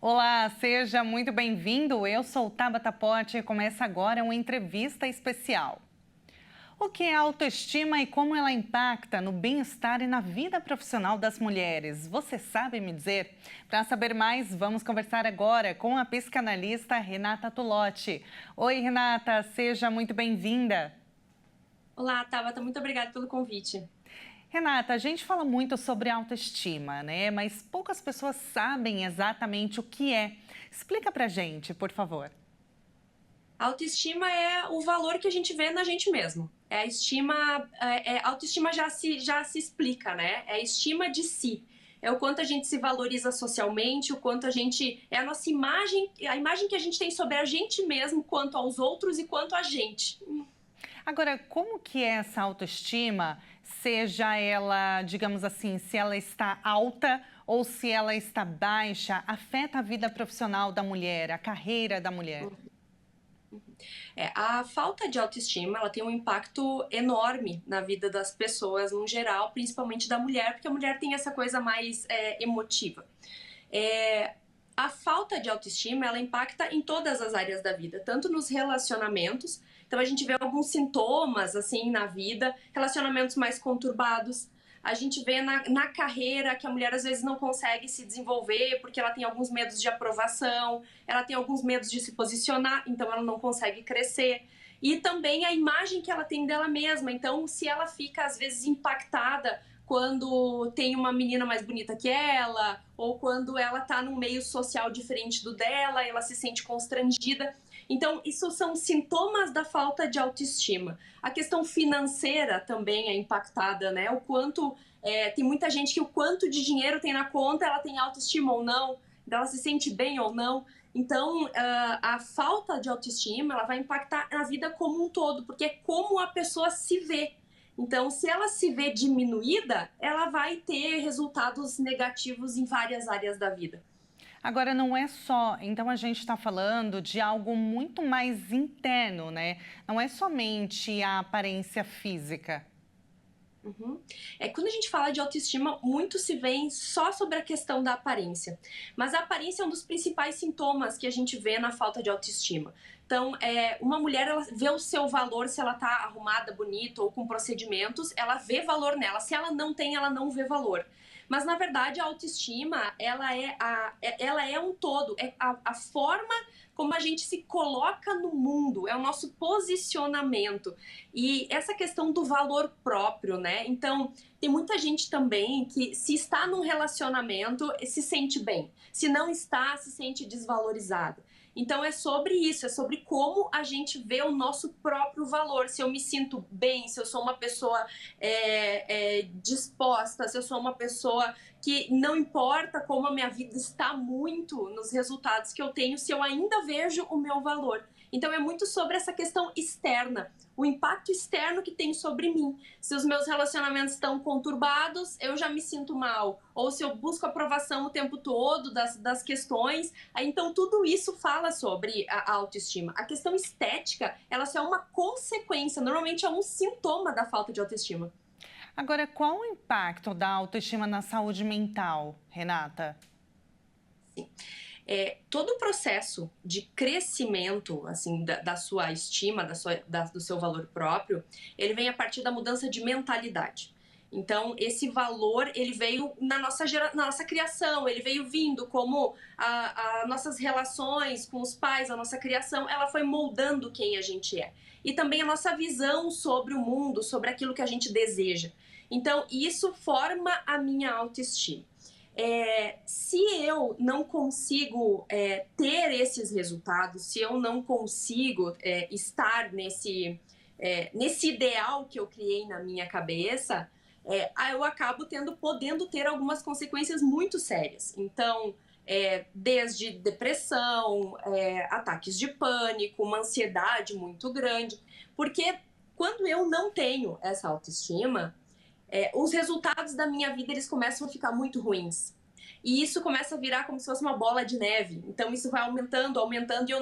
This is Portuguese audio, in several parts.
Olá, seja muito bem-vindo. Eu sou Tabata Pote e começa agora uma entrevista especial. O que é autoestima e como ela impacta no bem-estar e na vida profissional das mulheres? Você sabe me dizer? Para saber mais, vamos conversar agora com a psicanalista Renata Tulotti. Oi, Renata, seja muito bem-vinda. Olá, Tabata, muito obrigada pelo convite. Renata, a gente fala muito sobre autoestima, né? Mas poucas pessoas sabem exatamente o que é. Explica pra gente, por favor. A autoestima é o valor que a gente vê na gente mesmo. É a estima, autoestima já se explica, né? É a estima de si. É o quanto a gente se valoriza socialmente, o quanto a gente. É a nossa imagem, a imagem que a gente tem sobre a gente mesmo, quanto aos outros e quanto a gente. Agora, como que é essa autoestima, seja ela, digamos assim, se ela está alta ou se ela está baixa, afeta a vida profissional da mulher, a carreira da mulher? A falta de autoestima, ela tem um impacto enorme na vida das pessoas no geral, principalmente da mulher, porque a mulher tem essa coisa mais emotiva. É, a falta de autoestima, ela impacta em todas as áreas da vida, tanto nos relacionamentos, então a gente vê alguns sintomas, assim, na vida, relacionamentos mais conturbados, a gente vê na carreira que a mulher às vezes não consegue se desenvolver porque ela tem alguns medos de aprovação, ela tem alguns medos de se posicionar, então ela não consegue crescer. E também a imagem que ela tem dela mesma, então se ela fica às vezes impactada quando tem uma menina mais bonita que ela, ou quando ela tá num meio social diferente do dela, ela se sente constrangida. Então, isso são sintomas da falta de autoestima. A questão financeira também é impactada, né? O quanto tem muita gente que o quanto de dinheiro tem na conta, ela tem autoestima ou não, então ela se sente bem ou não. Então, a falta de autoestima, ela vai impactar na vida como um todo, porque é como a pessoa se vê. Então, se ela se vê diminuída, ela vai ter resultados negativos em várias áreas da vida. Agora, não é só. Então, a gente está falando de algo muito mais interno, né? Não é somente a aparência física. Uhum. Quando a gente fala de autoestima, muito se vê só sobre a questão da aparência. Mas a aparência é um dos principais sintomas que a gente vê na falta de autoestima. Então, uma mulher, ela vê o seu valor se ela tá arrumada, bonita ou com procedimentos, ela vê valor nela. Se ela não tem, ela não vê valor. Mas, na verdade, a autoestima, ela é um todo. É a forma como a gente se coloca no mundo, é o nosso posicionamento. E essa questão do valor próprio, né? Então, tem muita gente também que, se está num relacionamento, se sente bem. Se não está, se sente desvalorizado. Então, é sobre isso, é sobre como a gente vê o nosso próprio valor. Se eu me sinto bem, se eu sou uma pessoa disposta, se eu sou uma pessoa que não importa como a minha vida está muito nos resultados que eu tenho, se eu ainda vejo o meu valor. Então, é muito sobre essa questão externa, o impacto externo que tem sobre mim. Se os meus relacionamentos estão conturbados, eu já me sinto mal. Ou se eu busco aprovação o tempo todo das questões, aí, então tudo isso fala sobre a autoestima. A questão estética, ela só é uma consequência, normalmente é um sintoma da falta de autoestima. Agora, qual o impacto da autoestima na saúde mental, Renata? Sim. Todo o processo de crescimento assim da sua estima, do seu valor próprio, ele vem a partir da mudança de mentalidade. Então, esse valor, ele veio na nossa criação, ele veio vindo como nossas relações com os pais, a nossa criação, ela foi moldando quem a gente é. E também a nossa visão sobre o mundo, sobre aquilo que a gente deseja. Então, isso forma a minha autoestima. Se eu não consigo ter esses resultados, se eu não consigo estar nesse ideal que eu criei na minha cabeça, eu acabo podendo ter algumas consequências muito sérias. Então, desde depressão, ataques de pânico, uma ansiedade muito grande, porque quando eu não tenho essa autoestima, os resultados da minha vida eles começam a ficar muito ruins. E isso começa a virar como se fosse uma bola de neve. Então isso vai aumentando, aumentando, e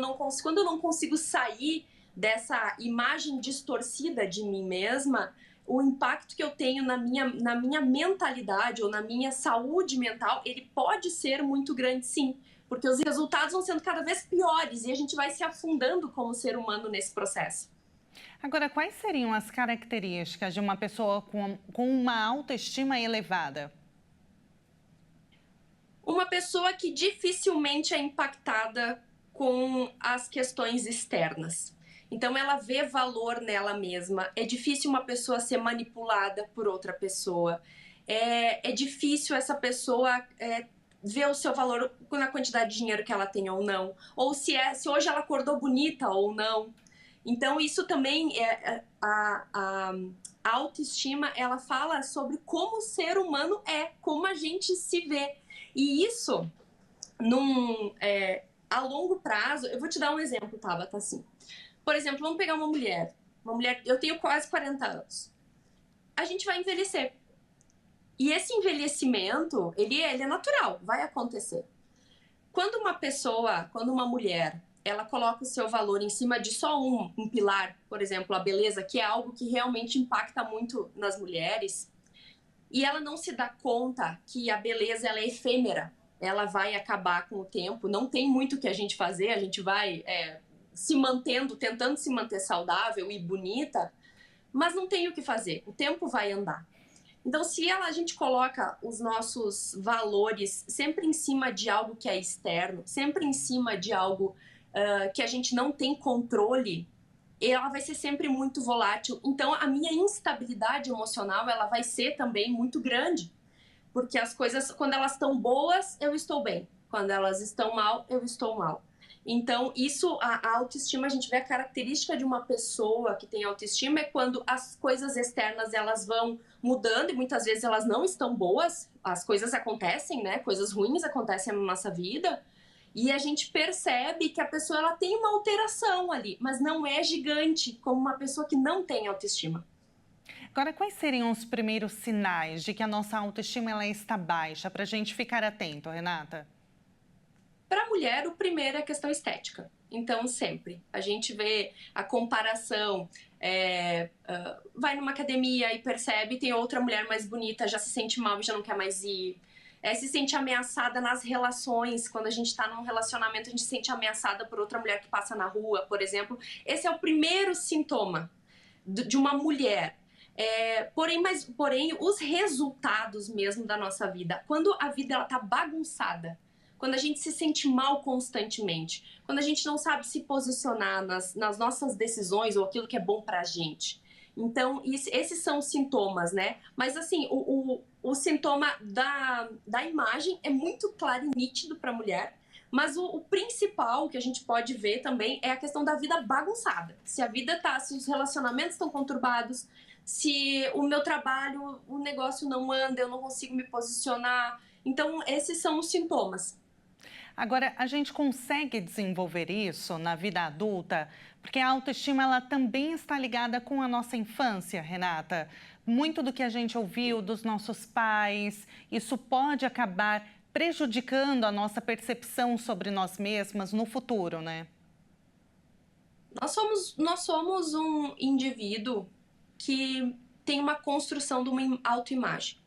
quando eu não consigo sair dessa imagem distorcida de mim mesma, o impacto que eu tenho na minha mentalidade ou na minha saúde mental, ele pode ser muito grande, sim. porque os resultados vão sendo cada vez piores e a gente vai se afundando como ser humano nesse processo. Agora, quais seriam as características de uma pessoa com uma autoestima elevada? Uma pessoa que dificilmente é impactada com as questões externas. Então, ela vê valor nela mesma. É difícil uma pessoa ser manipulada por outra pessoa. É difícil essa pessoa ver o seu valor na quantidade de dinheiro que ela tem ou não. Ou se hoje ela acordou bonita ou não. Então, isso também a autoestima, ela fala sobre como o ser humano é, como a gente se vê. E isso, a longo prazo, eu vou te dar um exemplo, Tabata, assim. Por exemplo, vamos pegar uma mulher, eu tenho quase 40 anos. A gente vai envelhecer. E esse envelhecimento, ele é natural, vai acontecer. Quando uma mulher, ela coloca o seu valor em cima de só um pilar, por exemplo, a beleza, que é algo que realmente impacta muito nas mulheres, e ela não se dá conta que a beleza ela é efêmera, ela vai acabar com o tempo, não tem muito o que a gente fazer, a gente vai se mantendo, tentando se manter saudável e bonita, mas não tem o que fazer, o tempo vai andar. Então, se a gente coloca os nossos valores sempre em cima de algo que é externo, sempre em cima de algo que a gente não tem controle, ela vai ser sempre muito volátil. Então, a minha instabilidade emocional, ela vai ser também muito grande. Porque as coisas, quando elas estão boas, eu estou bem. Quando elas estão mal, eu estou mal. Então, a autoestima, a gente vê a característica de uma pessoa que tem autoestima é quando as coisas externas, elas vão mudando e muitas vezes elas não estão boas, as coisas acontecem, né? Coisas ruins acontecem na nossa vida e a gente percebe que a pessoa, ela tem uma alteração ali, mas não é gigante como uma pessoa que não tem autoestima. Agora, quais seriam os primeiros sinais de que a nossa autoestima ela está baixa, para a gente ficar atento, Renata? Para a mulher, o primeiro é a questão estética. Então, sempre. A gente vê a comparação, vai numa academia e percebe, tem outra mulher mais bonita, já se sente mal e já não quer mais ir. Se sente ameaçada nas relações. Quando a gente está num relacionamento, a gente se sente ameaçada por outra mulher que passa na rua, por exemplo. Esse é o primeiro sintoma de uma mulher. Porém, os resultados mesmo da nossa vida, quando a vida ela tá bagunçada, quando a gente se sente mal constantemente, quando a gente não sabe se posicionar nas nossas decisões ou aquilo que é bom pra gente. Então, esses são os sintomas, né? Mas, assim, o sintoma da imagem é muito claro e nítido para a mulher, mas o principal que a gente pode ver também é a questão da vida bagunçada. Se os relacionamentos estão conturbados, se o meu trabalho, o negócio não anda, eu não consigo me posicionar. Então, esses são os sintomas. Agora, a gente consegue desenvolver isso na vida adulta? Porque a autoestima ela também está ligada com a nossa infância, Renata. Muito do que a gente ouviu dos nossos pais, isso pode acabar prejudicando a nossa percepção sobre nós mesmas no futuro, né? Nós somos um indivíduo que tem uma construção de uma autoimagem.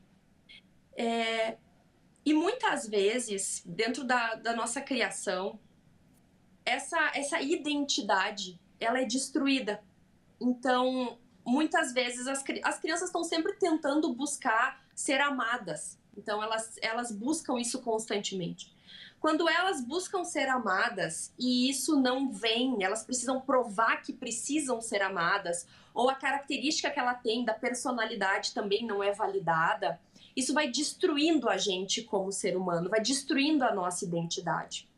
E muitas vezes, dentro da nossa criação, essa identidade, ela é destruída. Então, muitas vezes, as crianças estão sempre tentando buscar ser amadas. Então, elas buscam isso constantemente. Quando elas buscam ser amadas e isso não vem, elas precisam provar que precisam ser amadas, ou a característica que ela tem da personalidade também não é validada, isso vai destruindo a gente como ser humano, vai destruindo a nossa identidade.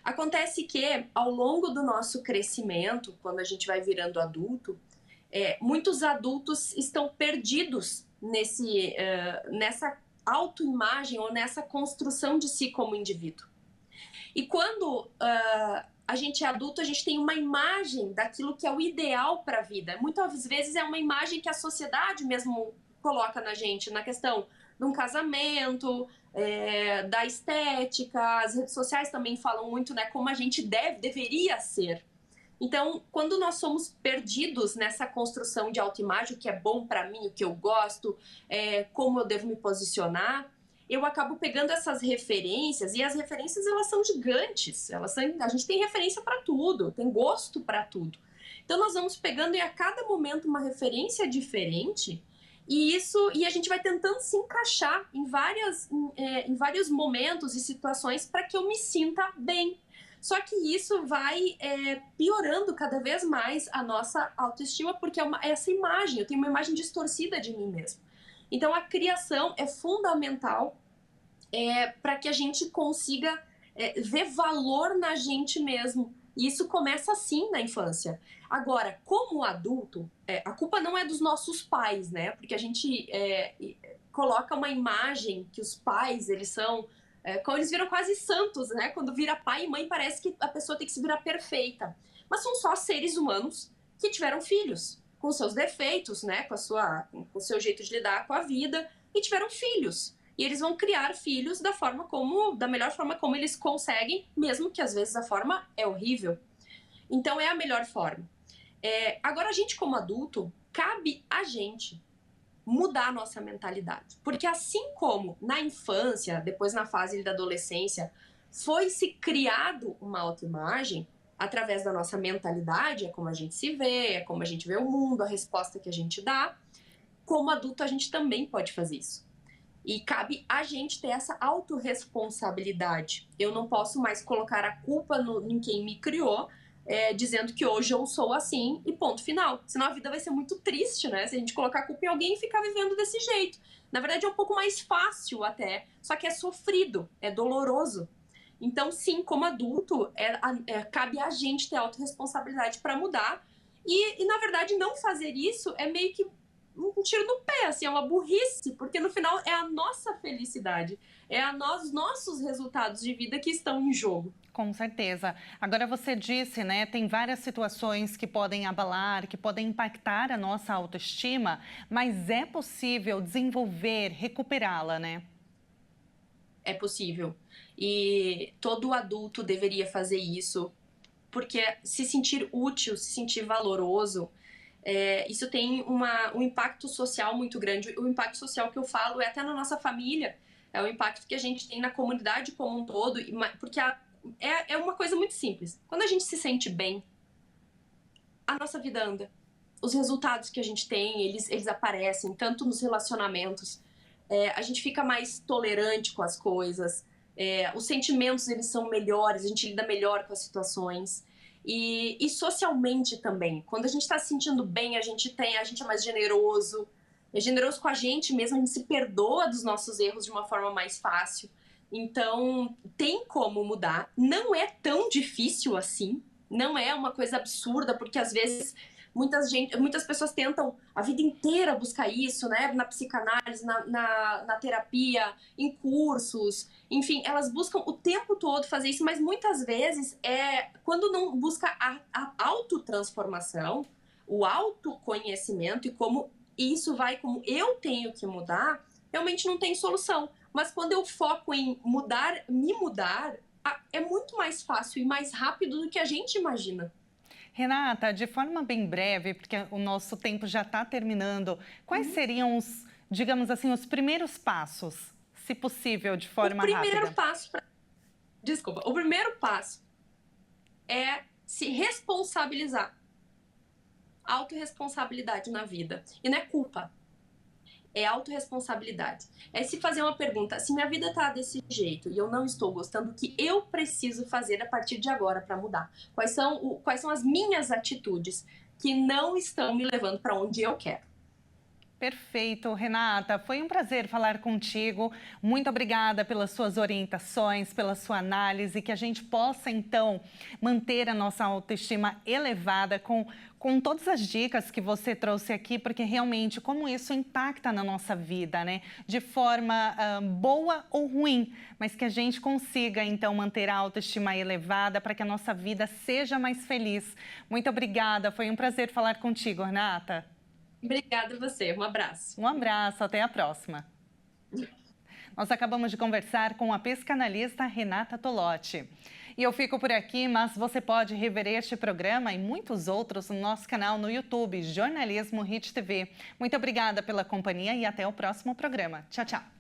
Acontece que, ao longo do nosso crescimento, quando a gente vai virando adulto, muitos adultos estão perdidos nessa autoimagem ou nessa construção de si como indivíduo. E quando a gente é adulto, a gente tem uma imagem daquilo que é o ideal para a vida. Muitas vezes é uma imagem que a sociedade mesmo coloca na gente, na questão de um casamento, da estética. As redes sociais também falam muito, né, como a gente deveria ser. Então, quando nós somos perdidos nessa construção de autoimagem, o que é bom para mim, o que eu gosto, como eu devo me posicionar, eu acabo pegando essas referências, e as referências elas são gigantes, a gente tem referência para tudo, tem gosto para tudo. Então nós vamos pegando e a cada momento uma referência diferente, e a gente vai tentando se encaixar em vários momentos e situações para que eu me sinta bem. Só que isso vai piorando cada vez mais a nossa autoestima, porque essa imagem, eu tenho uma imagem distorcida de mim mesmo. Então a criação é fundamental para que a gente consiga ver valor na gente mesmo. E isso começa assim na infância. Agora, como adulto, a culpa não é dos nossos pais, né? Porque a gente coloca uma imagem que os pais, eles são... como eles viram quase santos, né? Quando vira pai e mãe, parece que a pessoa tem que se virar perfeita. Mas são só seres humanos que tiveram filhos, com seus defeitos, né? Com o seu jeito de lidar com a vida, e tiveram filhos. E eles vão criar filhos da melhor forma como eles conseguem, mesmo que às vezes a forma é horrível. Então é a melhor forma. Agora, a gente como adulto, cabe a gente mudar a nossa mentalidade. Porque assim como na infância, depois na fase da adolescência, foi se criado uma autoimagem através da nossa mentalidade, é como a gente se vê, é como a gente vê o mundo, a resposta que a gente dá. Como adulto, a gente também pode fazer isso. E cabe a gente ter essa autorresponsabilidade. Eu não posso mais colocar a culpa em quem me criou, dizendo que hoje eu sou assim e ponto final. Senão a vida vai ser muito triste, né? Se a gente colocar a culpa em alguém e ficar vivendo desse jeito. Na verdade é um pouco mais fácil até, só que é sofrido, é doloroso. Então sim, como adulto, cabe a gente ter autorresponsabilidade para mudar. E na verdade não fazer isso é meio que um tiro no pé, assim, é uma burrice, porque no final é a nossa felicidade, os nossos resultados de vida que estão em jogo. Com certeza. Agora você disse, né, tem várias situações que podem abalar, que podem impactar a nossa autoestima, mas é possível desenvolver, recuperá-la, né? É possível. E todo adulto deveria fazer isso, porque se sentir útil, se sentir valoroso, isso tem um impacto social muito grande. O impacto social que eu falo é até na nossa família, é o impacto que a gente tem na comunidade como um todo, porque é uma coisa muito simples. Quando a gente se sente bem, a nossa vida anda. Os resultados que a gente tem, eles aparecem, tanto nos relacionamentos, a gente fica mais tolerante com as coisas, os sentimentos eles são melhores, a gente lida melhor com as situações. E socialmente também, quando a gente está se sentindo bem, a gente é mais generoso, com a gente mesmo, a gente se perdoa dos nossos erros de uma forma mais fácil. Então, tem como mudar, não é tão difícil assim, não é uma coisa absurda, porque às vezes muitas pessoas tentam a vida inteira buscar isso, né? Na psicanálise, na terapia, em cursos, enfim, elas buscam o tempo todo fazer isso, mas muitas vezes quando não busca a autotransformação, o autoconhecimento e como eu tenho que mudar, realmente não tem solução. Mas quando eu foco em me mudar, é muito mais fácil e mais rápido do que a gente imagina. Renata, de forma bem breve, porque o nosso tempo já está terminando, quais seriam digamos assim, os primeiros passos, se possível, de forma rápida? O primeiro passo é se responsabilizar. Autorresponsabilidade na vida. E não é culpa. É autorresponsabilidade. É se fazer uma pergunta, se minha vida tá desse jeito e eu não estou gostando, o que eu preciso fazer a partir de agora para mudar? Quais são as minhas atitudes que não estão me levando para onde eu quero? Perfeito, Renata. Foi um prazer falar contigo. Muito obrigada pelas suas orientações, pela sua análise, que a gente possa, então, manter a nossa autoestima elevada com todas as dicas que você trouxe aqui, porque realmente como isso impacta na nossa vida, né? De forma boa ou ruim, mas que a gente consiga, então, manter a autoestima elevada para que a nossa vida seja mais feliz. Muito obrigada. Foi um prazer falar contigo, Renata. Obrigada a você. Um abraço. Um abraço. Até a próxima. Nós acabamos de conversar com a psicanalista Renata Tolotti. E eu fico por aqui, mas você pode rever este programa e muitos outros no nosso canal no YouTube, Jornalismo Hit TV. Muito obrigada pela companhia e até o próximo programa. Tchau, tchau.